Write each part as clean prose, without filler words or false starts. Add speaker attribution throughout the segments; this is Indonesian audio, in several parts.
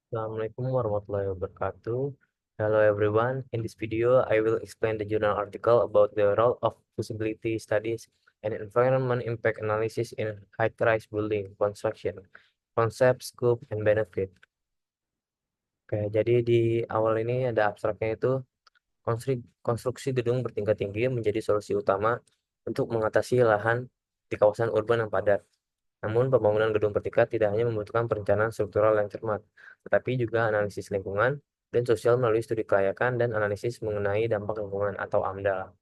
Speaker 1: Assalamualaikum warahmatullahi wabarakatuh. Hello everyone. In this video, I will explain the journal article about the role of feasibility studies and environment impact analysis in high-rise building construction, concept, scope, and benefit. Oke, jadi di awal ini ada abstraknya itu konstruksi gedung bertingkat tinggi menjadi solusi utama untuk mengatasi lahan di kawasan urban yang padat. Namun, pembangunan gedung bertingkat tidak hanya membutuhkan perencanaan struktural yang cermat, tetapi juga analisis lingkungan dan sosial melalui studi kelayakan dan analisis mengenai dampak lingkungan atau AMDAL.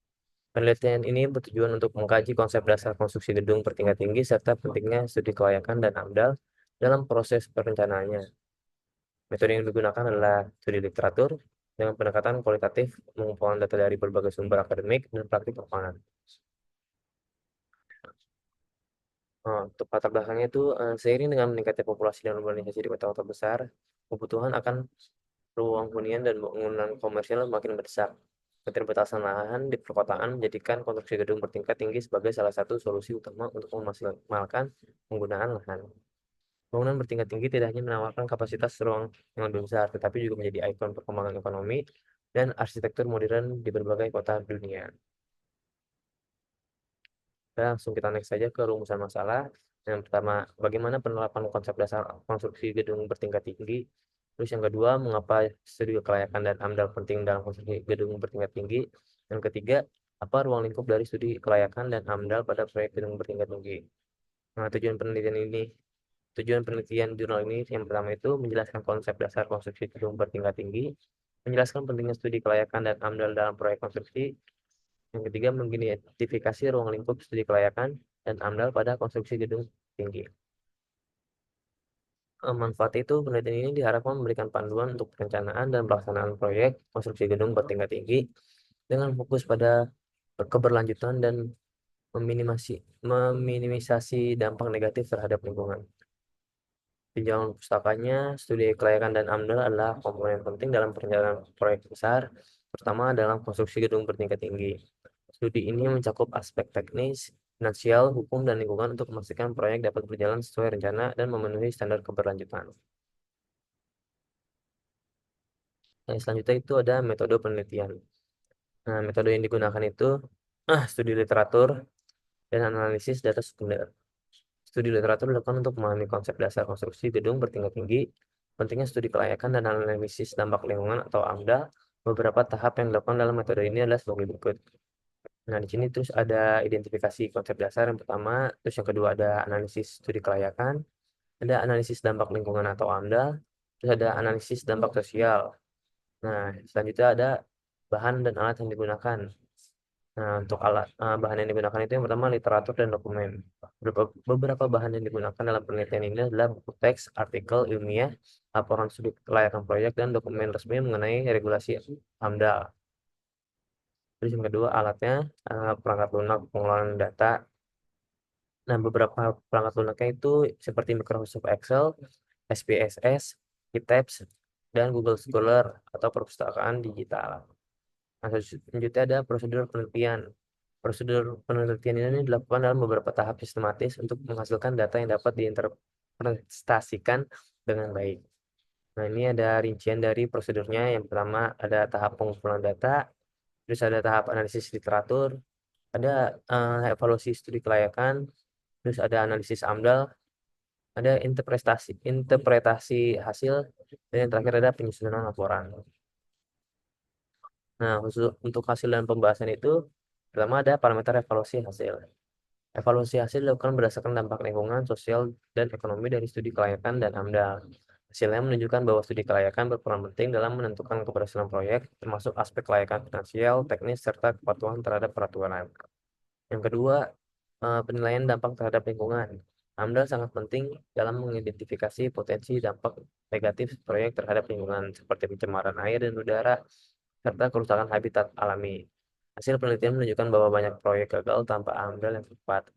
Speaker 1: Penelitian ini bertujuan untuk mengkaji konsep dasar konstruksi gedung bertingkat tinggi serta pentingnya studi kelayakan dan AMDAL dalam proses perencanaannya. Metode yang digunakan adalah studi literatur dengan pendekatan kualitatif mengumpulkan data dari berbagai sumber akademik dan praktik lapangan. Untuk latar belakangnya itu seiring dengan meningkatnya populasi dan urbanisasi di kota-kota besar, kebutuhan akan ruang hunian dan bangunan komersial makin mendesak. Keterbatasan lahan di perkotaan menjadikan konstruksi gedung bertingkat tinggi sebagai salah satu solusi utama untuk memaksimalkan penggunaan lahan. Bangunan bertingkat tinggi tidak hanya menawarkan kapasitas ruang yang lebih besar, tetapi juga menjadi ikon perkembangan ekonomi dan arsitektur modern di berbagai kota dunia. Langsung kita next saja ke rumusan masalah. Yang pertama, bagaimana penerapan konsep dasar konstruksi gedung bertingkat tinggi. Terus yang kedua, mengapa studi kelayakan dan AMDAL penting dalam konstruksi gedung bertingkat tinggi. Yang ketiga, apa ruang lingkup dari studi kelayakan dan AMDAL pada proyek gedung bertingkat tinggi. Nah, tujuan penelitian jurnal ini yang pertama itu menjelaskan konsep dasar konstruksi gedung bertingkat tinggi, menjelaskan pentingnya studi kelayakan dan AMDAL dalam proyek konstruksi, yang ketiga, mengidentifikasi ruang lingkup studi kelayakan dan AMDAL pada konstruksi gedung tinggi. Manfaat itu, penelitian ini diharapkan memberikan panduan untuk perencanaan dan pelaksanaan proyek konstruksi gedung bertingkat tinggi dengan fokus pada keberlanjutan dan meminimisasi dampak negatif terhadap lingkungan. Tinjauan pustakanya, studi kelayakan dan AMDAL adalah komponen penting dalam perencanaan proyek besar, terutama dalam konstruksi gedung bertingkat tinggi. Studi ini mencakup aspek teknis, finansial, hukum, dan lingkungan untuk memastikan proyek dapat berjalan sesuai rencana dan memenuhi standar keberlanjutan. Yang selanjutnya itu ada metode penelitian. Nah, metode yang digunakan itu studi literatur dan analisis data sekunder. Studi literatur dilakukan untuk memahami konsep dasar konstruksi gedung bertingkat tinggi, pentingnya studi kelayakan dan analisis dampak lingkungan atau AMDA. Beberapa tahap yang dilakukan dalam metode ini adalah sebagai berikut. Nah, di sini terus ada identifikasi konsep dasar yang pertama, terus yang kedua ada analisis studi kelayakan, ada analisis dampak lingkungan atau AMDA, terus ada analisis dampak sosial. Nah, selanjutnya ada bahan dan alat yang digunakan. Nah, untuk bahan yang digunakan itu yang pertama literatur dan dokumen. Beberapa bahan yang digunakan dalam penelitian ini adalah buku teks, artikel ilmiah, laporan studi kelayakan proyek, dan dokumen resmi mengenai regulasi AMDA. Terus yang kedua alatnya perangkat lunak pengelolaan data. Nah, beberapa perangkat lunaknya itu seperti Microsoft Excel, SPSS, GitHub, dan Google Scholar atau perpustakaan digital. Nah, selanjutnya ada prosedur penelitian. Prosedur penelitian ini dilakukan dalam beberapa tahap sistematis untuk menghasilkan data yang dapat diinterpretasikan dengan baik. Nah, ini ada rincian dari prosedurnya. Yang pertama ada tahap pengumpulan data, terus ada tahap analisis literatur, ada evaluasi studi kelayakan, terus ada analisis AMDAL, ada interpretasi hasil, dan yang terakhir ada penyusunan laporan. Nah, khusus untuk hasil dan pembahasan itu, pertama ada parameter evaluasi hasil. Evaluasi hasil dilakukan berdasarkan dampak lingkungan, sosial, dan ekonomi dari studi kelayakan dan AMDAL. Hasilnya menunjukkan bahwa studi kelayakan berperan penting dalam menentukan keberhasilan proyek, termasuk aspek kelayakan finansial, teknis, serta kepatuhan terhadap peraturan. Yang kedua, penilaian dampak terhadap lingkungan. AMDAL sangat penting dalam mengidentifikasi potensi dampak negatif proyek terhadap lingkungan, seperti pencemaran air dan udara, serta kerusakan habitat alami. Hasil penelitian menunjukkan bahwa banyak proyek gagal tanpa AMDAL yang tepat.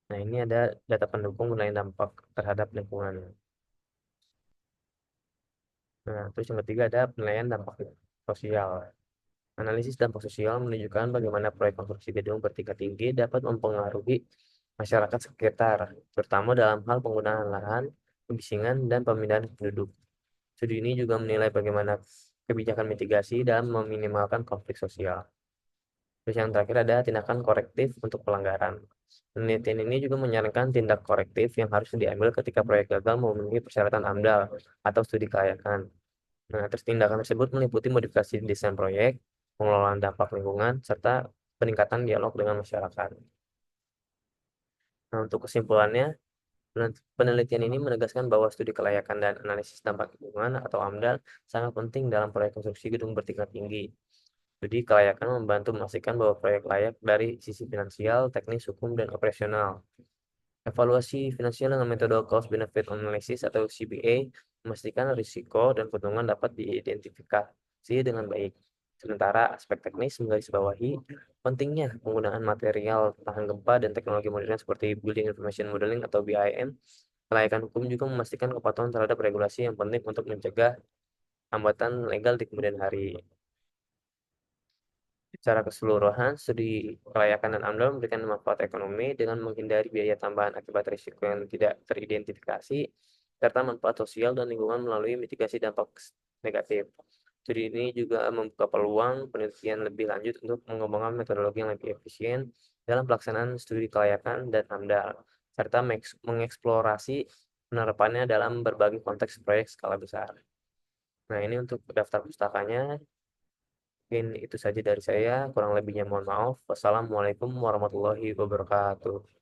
Speaker 1: Nah, ini ada data pendukung mengenai dampak terhadap lingkungan. Nah, terus yang ketiga ada penilaian dampak sosial. Analisis dampak sosial menunjukkan bagaimana proyek konstruksi gedung bertingkat tinggi dapat mempengaruhi masyarakat sekitar, terutama dalam hal penggunaan lahan, kebisingan, dan pemindahan penduduk. Studi ini juga menilai bagaimana kebijakan mitigasi dalam meminimalkan konflik sosial. Terus yang terakhir ada tindakan korektif untuk pelanggaran. Penelitian ini juga menyarankan tindak korektif yang harus diambil ketika proyek gagal memenuhi persyaratan AMDAL atau studi kelayakan. Nah, terus tindakan tersebut meliputi modifikasi desain proyek, pengelolaan dampak lingkungan, serta peningkatan dialog dengan masyarakat. Nah, untuk kesimpulannya, penelitian ini menegaskan bahwa studi kelayakan dan analisis dampak lingkungan atau AMDAL sangat penting dalam proyek konstruksi gedung bertingkat tinggi. Jadi kelayakan membantu memastikan bahwa proyek layak dari sisi finansial, teknis, hukum, dan operasional. Evaluasi finansial dengan metode Cost Benefit Analysis atau CBA memastikan risiko dan keuntungan dapat diidentifikasi dengan baik. Sementara aspek teknis menggarisbawahi pentingnya penggunaan material tahan gempa dan teknologi modern seperti Building Information Modeling atau BIM. Kelayakan hukum juga memastikan kepatuhan terhadap regulasi yang penting untuk mencegah hambatan legal di kemudian hari. Secara keseluruhan, studi kelayakan dan AMDAL memberikan manfaat ekonomi dengan menghindari biaya tambahan akibat risiko yang tidak teridentifikasi, serta manfaat sosial dan lingkungan melalui mitigasi dampak negatif. Studi ini juga membuka peluang penelitian lebih lanjut untuk mengembangkan metodologi yang lebih efisien dalam pelaksanaan studi kelayakan dan AMDAL, serta mengeksplorasi penerapannya dalam berbagai konteks proyek skala besar. Nah, ini untuk daftar pustakanya. Mungkin itu saja dari saya, kurang lebihnya mohon maaf. Wassalamualaikum warahmatullahi wabarakatuh.